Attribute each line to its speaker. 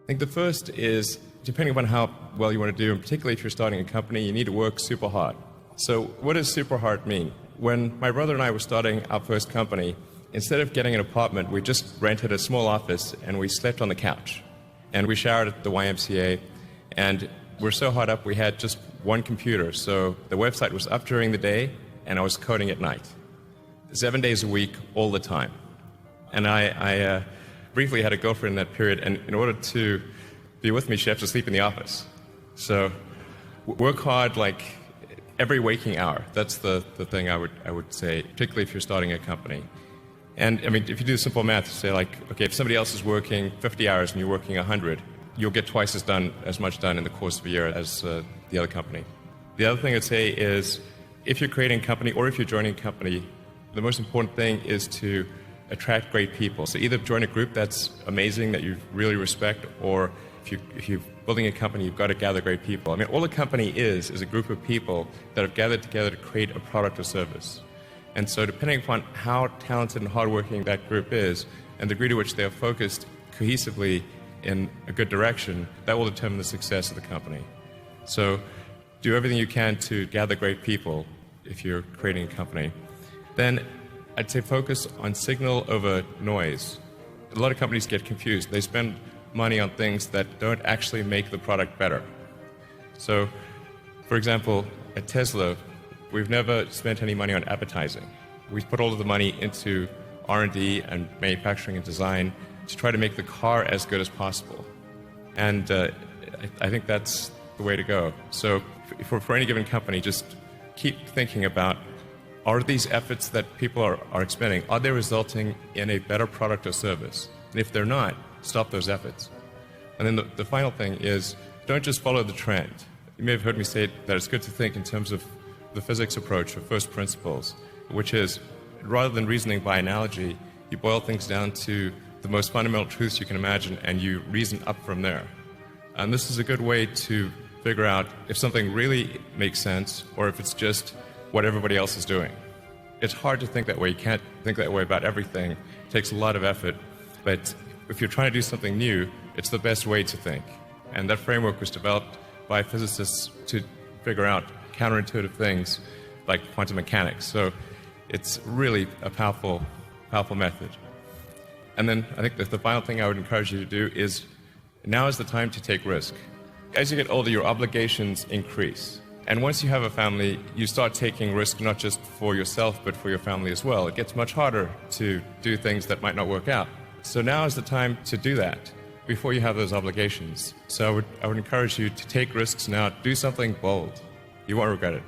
Speaker 1: think the first is, depending upon how well you want to do, and particularly if you're starting a company, you need to work super hard. So what does super hard mean? When my brother and I were starting our first company, instead of getting an apartment, we just rented a small office and we slept on the couch. And we showered at the YMCA, and we're so hard up we had just one computer. So the website was up during the day and I was coding at night. 7 days a week, all the time. And I briefly had a girlfriend in that period, and in order to be with me, she had to sleep in the office. So work hard like every waking hour. That's the thing I would say, particularly if you're starting a company. And I mean, if you do simple math, you say like, okay, if somebody else is working 50 hours and you're working 100, you'll get twice as much done in the course of a year as the other company. The other thing I'd say is, if you're creating a company or if you're joining a company, the most important thing is to attract great people. So either join a group that's amazing, that you really respect, or if you're building a company, you've got to gather great people. I mean, all a company is a group of people that have gathered together to create a product or service. And so depending upon how talented and hardworking that group is, and the degree to which they are focused cohesively in a good direction, that will determine the success of the company. So do everything you can to gather great people if you're creating a company. Then I'd say focus on signal over noise. A lot of companies get confused. They spend money on things that don't actually make the product better. So, for example, at Tesla, we've never spent any money on advertising. We put all of the money into R&D and manufacturing and design to try to make the car as good as possible. And I think that's the way to go. So for any given company, just keep thinking about, are these efforts that people are expending, are they resulting in a better product or service? And if they're not, stop those efforts. And then the final thing is, don't just follow the trend. You may have heard me say that it's good to think in terms of the physics approach or first principles, which is, rather than reasoning by analogy, you boil things down to the most fundamental truths you can imagine and you reason up from there. And this is a good way to figure out if something really makes sense or if it's just what everybody else is doing. It's hard to think that way. You can't think that way about everything. It takes a lot of effort. But if you're trying to do something new, it's the best way to think. And that framework was developed by physicists to figure out counterintuitive things like quantum mechanics. So it's really a powerful method. And then I think that the final thing I would encourage you to do is, now is the time to take risk. As you get older, your obligations increase. And once you have a family, you start taking risk not just for yourself, but for your family as well. It gets much harder to do things that might not work out. So now is the time to do that before you have those obligations. So I would encourage you to take risks now. Do something bold. You won't regret it.